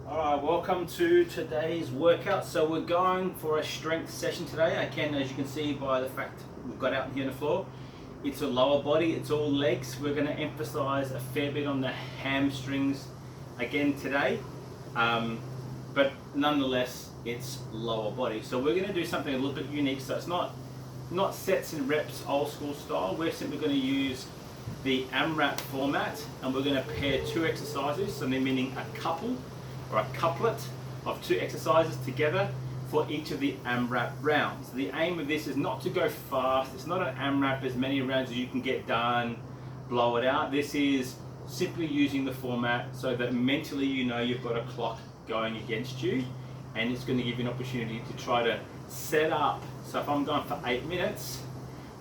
Alright, welcome to today's workout. So we're going for a strength session today. Again, as you can see by the fact we've got out here on the floor, it's a lower body, it's all legs. We're going to emphasize a fair bit on the hamstrings again today, but nonetheless it's lower body. So we're going to do something a little bit unique. So it's not sets and reps old school style. We're simply going to use the AMRAP format, and we're going to pair two exercises, so meaning a couple or a couplet of two exercises together for each of the AMRAP rounds. The aim of this is not to go fast. It's not an AMRAP as many rounds as you can get done, blow it out. This is simply using the format so that mentally you know you've got a clock going against you, and it's going to give you an opportunity to try to set up. So if I'm going for 8 minutes,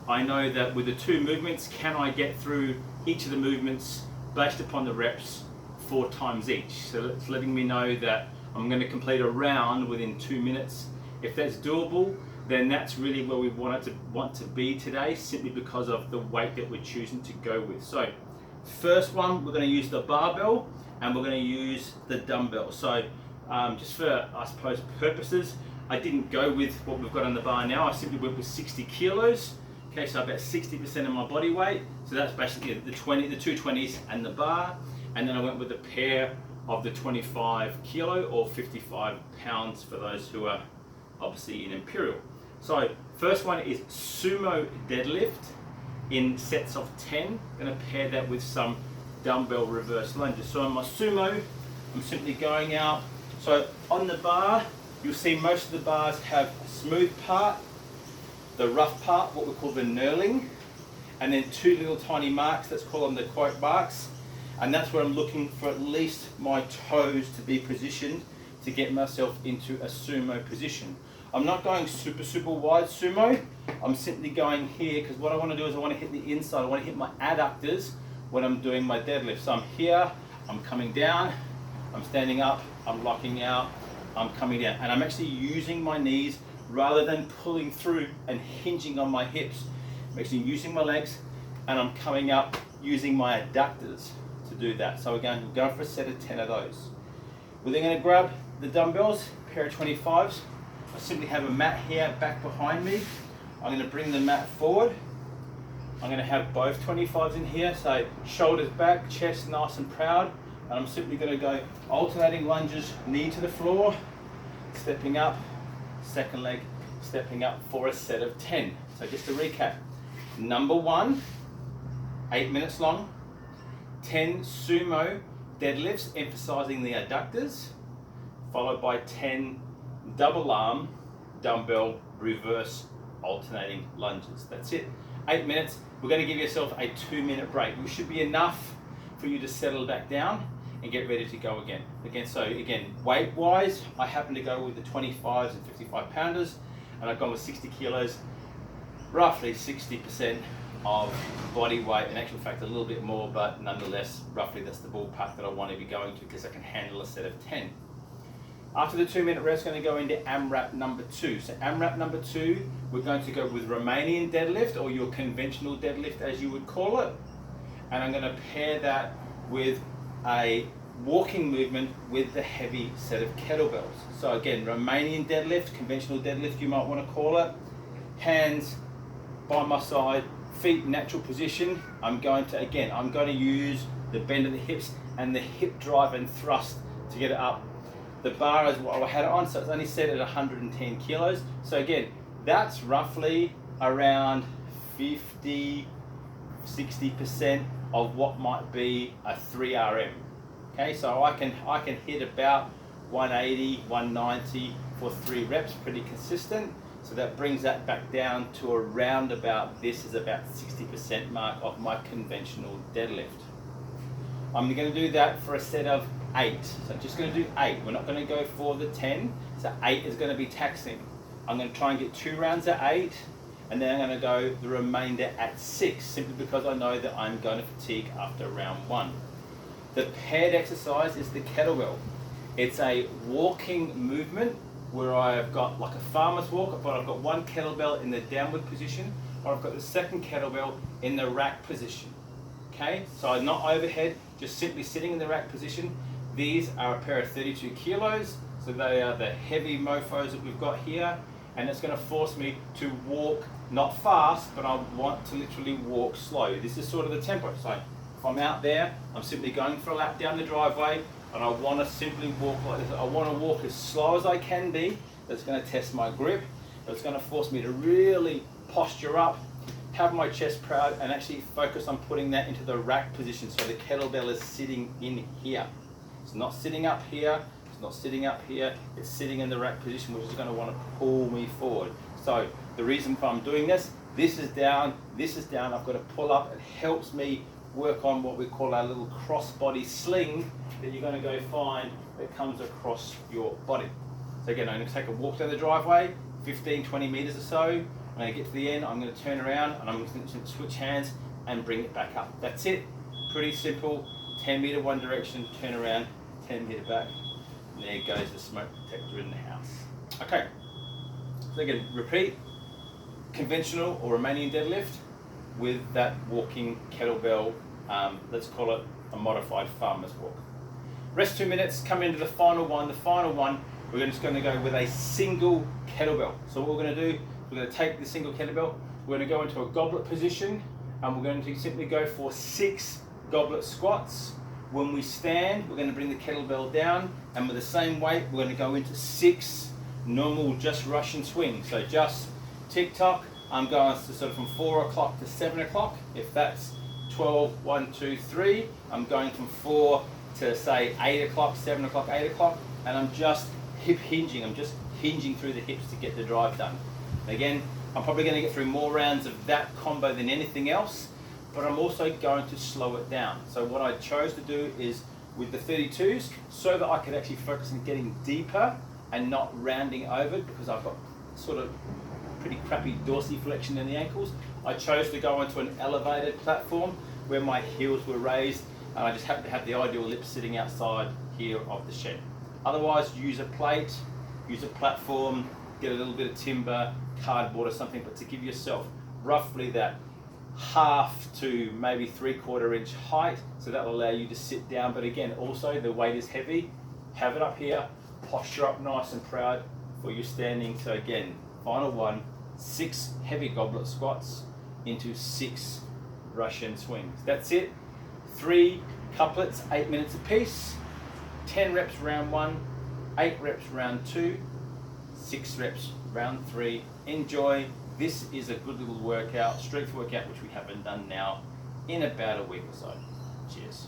I know that with the two movements, can I get through each of the movements based upon the reps 4 times each. So it's letting me know that I'm going to complete a round within 2 minutes. If that's doable, then that's really where we want to be today, simply because of the weight that we're choosing to go with. So first one, we're going to use the barbell and we're going to use the dumbbell. So just for, I suppose, purposes, I didn't go with what we've got on the bar now. I simply went with 60 kilos. Okay, so about 60% of my body weight. So that's basically the 2 20s and the bar. And then I went with a pair of the 25 kilo or 55 pounds for those who are obviously in imperial. So first one is sumo deadlift in sets of 10. I'm going to pair that with some dumbbell reverse lunges. So on my sumo, I'm simply going out. So on the bar, you'll see most of the bars have a smooth part, the rough part, what we call the knurling, and then 2 little tiny marks, let's call them the quote marks. And that's where I'm looking for at least my toes to be positioned to get myself into a sumo position. I'm not going super wide sumo. I'm simply going here because what I want to do is I want to hit the inside. I want to hit my adductors when I'm doing my deadlift. So I'm here, I'm coming down, I'm standing up, I'm locking out, I'm coming down. And I'm actually using my knees rather than pulling through and hinging on my hips. I'm actually using my legs and I'm coming up using my adductors to do that. So we're going to go for a set of 10 of those. We're then going to grab the dumbbells, pair of 25s. I simply have a mat here back behind me. I'm going to bring the mat forward. I'm going to have both 25s in here, so shoulders back, chest nice and proud. And I'm simply going to go alternating lunges, knee to the floor, stepping up, second leg, stepping up for a set of 10. So just to recap, number 1, 8 minutes long, 10 sumo deadlifts emphasizing the adductors, followed by 10 double arm dumbbell reverse alternating lunges. That's it. 8 minutes. We're going to give yourself a 2-minute break, which should be enough for you to settle back down and get ready to go again. So weight wise, I happen to go with the 25s and 55 pounders, and I've gone with 60 kilos, roughly 60% of body weight. In actual fact, a little bit more, but nonetheless, roughly that's the ballpark that I want to be going to because I can handle a set of 10. After the 2-minute rest, I'm going to go into AMRAP number 2. So AMRAP number 2, we're going to go with Romanian deadlift, or your conventional deadlift as you would call it. And I'm going to pair that with a walking movement with the heavy set of kettlebells. So again, Romanian deadlift, conventional deadlift you might want to call it. Hands by my side, feet natural position. I'm going to use the bend of the hips and the hip drive and thrust to get it up. The bar is what I had it on, so it's only set at 110 kilos. So again, that's roughly around 50-60% of what might be a 3RM. Okay, so I can hit about 180, 190 for 3 reps, pretty consistent. So that brings that back down to around about, this is about 60% mark of my conventional deadlift. I'm going to do that for a set of 8. So I'm just going to do 8. We're not going to go for the 10. So 8 is going to be taxing. I'm going to try and get 2 rounds at 8, and then I'm going to go the remainder at 6, simply because I know that I'm going to fatigue after round 1. The paired exercise is the kettlebell. It's a walking movement where I've got like a farmer's walk, but I've got one kettlebell in the downward position, or I've got the second kettlebell in the rack position. Okay, so I'm not overhead, just simply sitting in the rack position. These are a pair of 32 kilos, so they are the heavy mofos that we've got here, and it's going to force me to walk not fast, but I want to literally walk slow. This is sort of the tempo. So if I'm out there, I'm simply going for a lap down the driveway, and I want to simply walk like this. I want to walk as slow as I can be. That's going to test my grip. It's going to force me to really posture up, have my chest proud, and actually focus on putting that into the rack position. So the kettlebell is sitting in here. It's not sitting up here. It's not sitting up here. It's sitting in the rack position, which is going to want to pull me forward. So the reason for I'm doing this is down, this is down. I've got to pull up. It helps me work on what we call our little cross-body sling that you're going to go find that comes across your body. So again, I'm going to take a walk down the driveway, 15, 20 meters or so. I'm going to get to the end, I'm going to turn around and I'm going to switch hands and bring it back up. That's it. Pretty simple. 10 meter one direction, turn around, 10 meter back. And there goes the smoke detector in the house. Okay. So again, repeat conventional or Romanian deadlift with that walking kettlebell. Let's call it a modified farmer's walk. Rest 2 minutes, come into the final one. The final one, we're just going to go with a single kettlebell. So what we're going to do, we're going to take the single kettlebell, we're going to go into a goblet position, and we're going to simply go for 6 goblet squats. When we stand, we're going to bring the kettlebell down, and with the same weight, we're going to go into 6 normal just Russian swings. So just tick-tock, I'm going to sort of from 4 o'clock to 7 o'clock. If that's 12, 1, 2, 3, I'm going from 4 to say 8 o'clock, 7 o'clock, 8 o'clock, and I'm just hip hinging. I'm just hinging through the hips to get the drive done. Again, I'm probably going to get through more rounds of that combo than anything else, but I'm also going to slow it down. So what I chose to do is with the 32s, so that I could actually focus on getting deeper and not rounding over, because I've got sort of pretty crappy dorsiflexion in the ankles. I chose to go onto an elevated platform where my heels were raised, and I just happened to have the ideal lip sitting outside here of the shed. Otherwise, use a plate, use a platform, get a little bit of timber, cardboard or something, but to give yourself roughly that half to maybe 3/4 inch height, so that will allow you to sit down. But again, also the weight is heavy, have it up here, posture up nice and proud for your standing. So again, final one, 6 heavy goblet squats into 6 Russian swings. That's it. 3 couplets, 8 minutes apiece, 10 reps round 1, 8 reps round 2, 6 reps round 3. Enjoy. This is a good little workout, strength workout, which we haven't done now in about a week or so. Cheers.